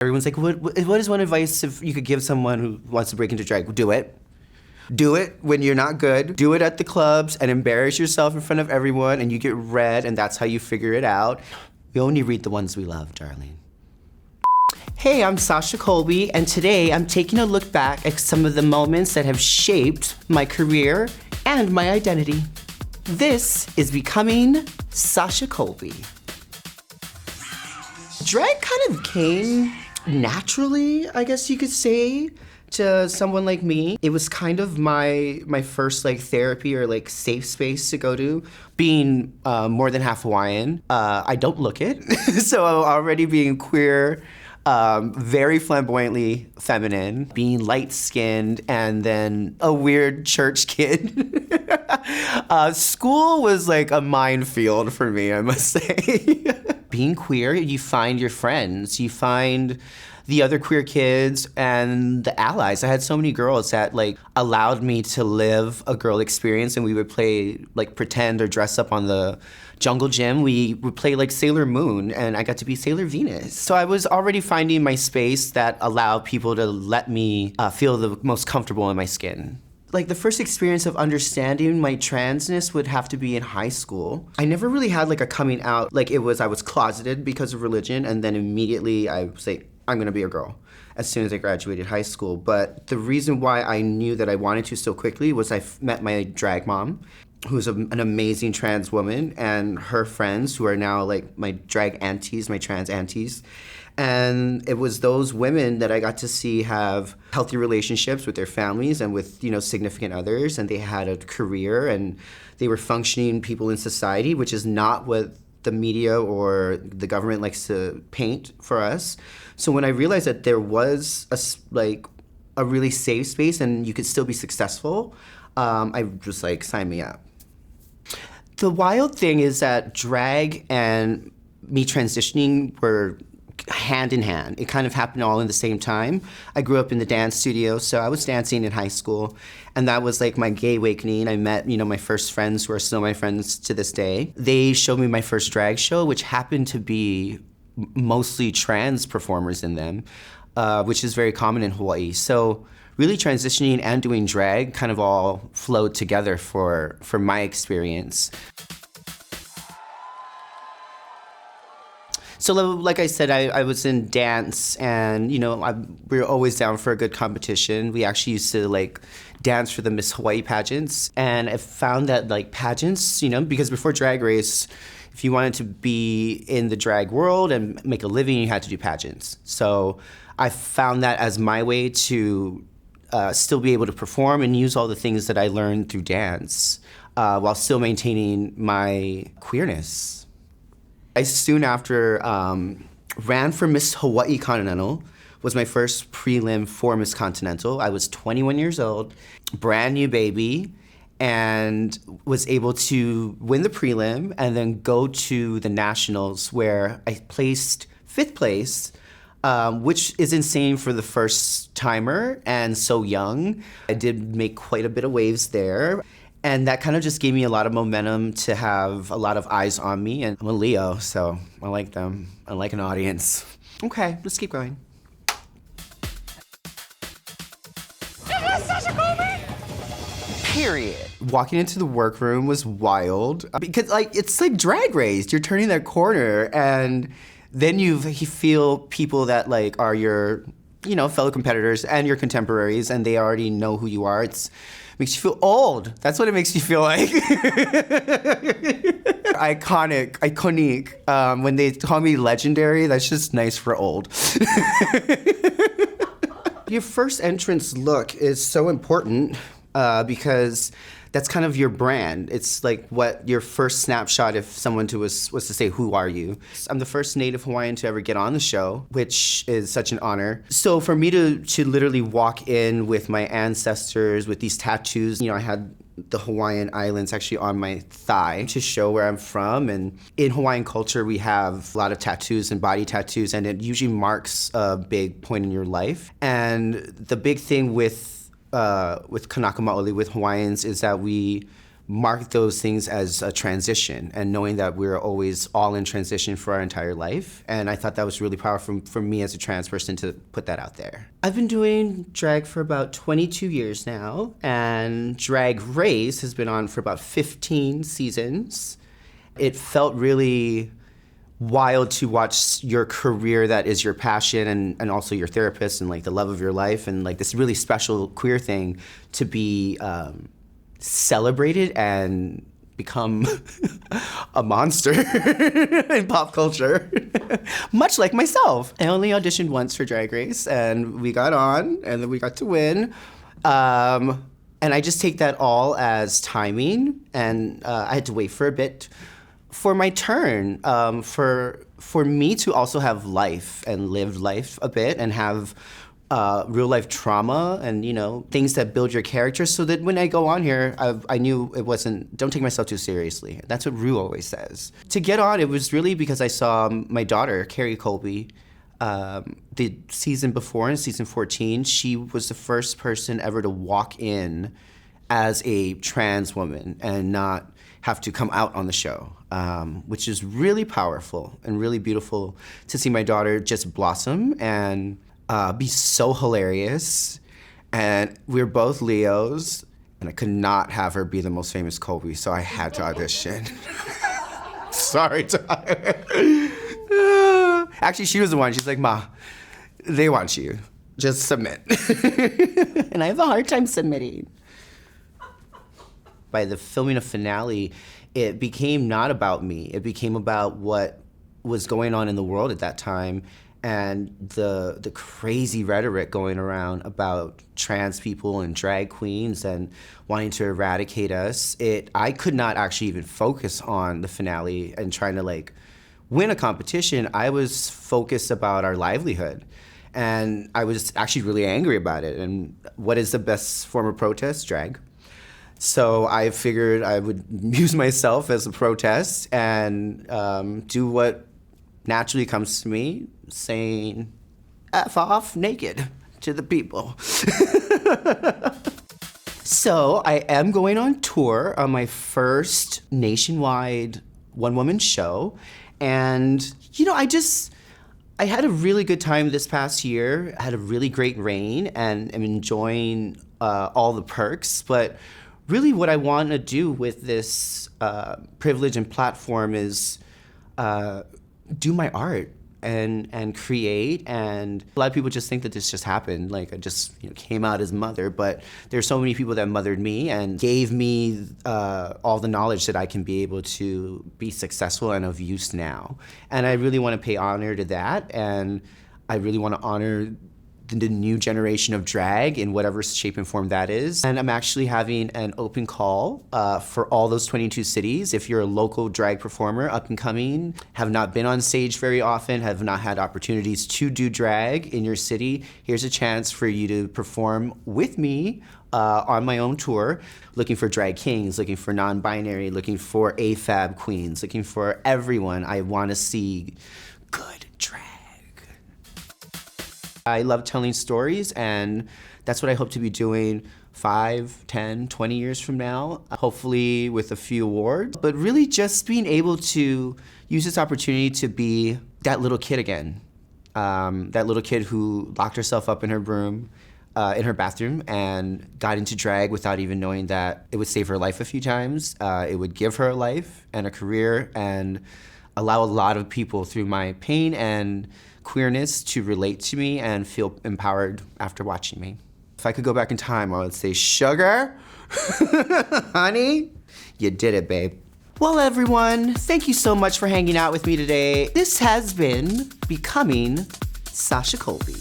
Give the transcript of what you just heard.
Everyone's like, what is one advice if you could give someone who wants to break into drag? Do it. Do it when you're not good. Do it at the clubs and embarrass yourself in front of everyone and you get red and that's how you figure it out. We only read the ones we love, darling. Hey, I'm Sasha Colby, and today I'm taking a look back at some of the moments that have shaped my career and my identity. This is Becoming Sasha Colby. Drag kind of came naturally, I guess you could say, to someone like me. It was kind of my first therapy or safe space to go to. Being more than half Hawaiian, I don't look it, so already being queer, very flamboyantly feminine, being light-skinned, and then a weird church kid. School was like a minefield for me, I must say. Being queer, you find your friends, you find the other queer kids and the allies. I had so many girls that allowed me to live a girl experience, and we would play pretend or dress up on the jungle gym. We would play Sailor Moon, and I got to be Sailor Venus. So I was already finding my space that allowed people to let me feel the most comfortable in my skin. The first experience of understanding my transness would have to be in high school. I never really had a coming out. I was closeted because of religion, and then immediately I was like, I'm gonna be a girl as soon as I graduated high school. But the reason why I knew that I wanted to so quickly was I met my drag mom, who's an amazing trans woman, and her friends who are now my drag aunties, my trans aunties. And it was those women that I got to see have healthy relationships with their families and with, significant others, and they had a career and they were functioning people in society, which is not what the media or the government likes to paint for us. So when I realized that there was a really safe space and you could still be successful, I was like, sign me up. The wild thing is that drag and me transitioning were hand in hand. It kind of happened all in the same time. I grew up in the dance studio, so I was dancing in high school, and that was my gay awakening. I met, my first friends who are still my friends to this day. They showed me my first drag show, which happened to be mostly trans performers in them, which is very common in Hawaii. So really transitioning and doing drag kind of all flowed together for my experience. So like I said, I was in dance, and we were always down for a good competition. We actually used to dance for the Miss Hawaii pageants, and I found that pageants, because before Drag Race, if you wanted to be in the drag world and make a living, you had to do pageants. So I found that as my way to still be able to perform and use all the things that I learned through dance while still maintaining my queerness. I soon after ran for Miss Hawaii Continental, was my first prelim for Miss Continental. I was 21 years old, brand new baby, and was able to win the prelim and then go to the nationals where I placed 5th place, which is insane for the first timer and so young. I did make quite a bit of waves there. And that kind of just gave me a lot of momentum to have a lot of eyes on me. And I'm a Leo, so I like them. I like an audience. Okay, let's keep going. Sasha Colby! Period. Walking into the workroom was wild because it's like Drag Race. You're turning that corner, and then you feel people that are your fellow competitors and your contemporaries, and they already know who you are. Makes you feel old. That's what it makes you feel like. Iconic. When they call me legendary, that's just nice for old. Your first entrance look is so important because that's kind of your brand. It's what your first snapshot if someone was to say, who are you? I'm the first Native Hawaiian to ever get on the show, which is such an honor. So for me to literally walk in with my ancestors, with these tattoos, I had the Hawaiian Islands actually on my thigh to show where I'm from. And in Hawaiian culture, we have a lot of tattoos and body tattoos, and it usually marks a big point in your life. And the big thing with Kanaka Maoli, with Hawaiians, is that we mark those things as a transition, and knowing that we're always all in transition for our entire life. And I thought that was really powerful for me as a trans person to put that out there. I've been doing drag for about 22 years now, and Drag Race has been on for about 15 seasons. It felt really wild to watch your career that is your passion and also your therapist and like the love of your life and like this really special queer thing to be celebrated and become a monster in pop culture, much like myself. I only auditioned once for Drag Race, and we got on, and then we got to win. And I just take that all as timing, and I had to wait for a bit for my turn, for me to also have life and live life a bit and have real life trauma and, you know, things that build your character, so that when I go on here, I knew it wasn't, don't take myself too seriously. That's what Rue always says. To get on, it was really because I saw my daughter, Sasha Colby, the season before, in season 14, she was the first person ever to walk in as a trans woman and not have to come out on the show, which is really powerful and really beautiful to see my daughter just blossom and be so hilarious. And we're both Leos, and I could not have her be the most famous Colby, so I had to audition. Sorry, Tyler. Actually, she was the one. She's like, Ma, they want you. Just submit. And I have a hard time submitting. By the filming of finale, it became not about me. It became about what was going on in the world at that time, and the crazy rhetoric going around about trans people and drag queens and wanting to eradicate us. I could not actually even focus on the finale and trying to like win a competition. I was focused about our livelihood, and I was actually really angry about it. And what is the best form of protest? Drag. So I figured I would use myself as a protest and do what naturally comes to me, saying F off naked to the people. So I am going on tour on my first nationwide one-woman show. And, you know, I had a really good time this past year. I had a really great reign and am enjoying all the perks. But really what I want to do with this privilege and platform is do my art and create. And a lot of people just think that this just happened, like I just came out as mother, but there's so many people that mothered me and gave me all the knowledge that I can be able to be successful and of use now. And I really want to pay honor to that, and I really want to honor the new generation of drag in whatever shape and form that is. And I'm actually having an open call for all those 22 cities. If you're a local drag performer, up and coming, have not been on stage very often, have not had opportunities to do drag in your city, here's a chance for you to perform with me on my own tour, looking for drag kings, looking for non-binary, looking for AFAB queens, looking for everyone. I want to see good drag. I love telling stories, and that's what I hope to be doing 5, 10, 20 years from now, hopefully with a few awards. But really just being able to use this opportunity to be that little kid again. That little kid who locked herself up in her room, in her bathroom, and got into drag without even knowing that it would save her life a few times. It would give her a life and a career and allow a lot of people through my pain and queerness to relate to me and feel empowered after watching me. If I could go back in time, I would say, Sugar, honey, you did it, babe. Well, everyone, thank you so much for hanging out with me today. This has been Becoming Sasha Colby.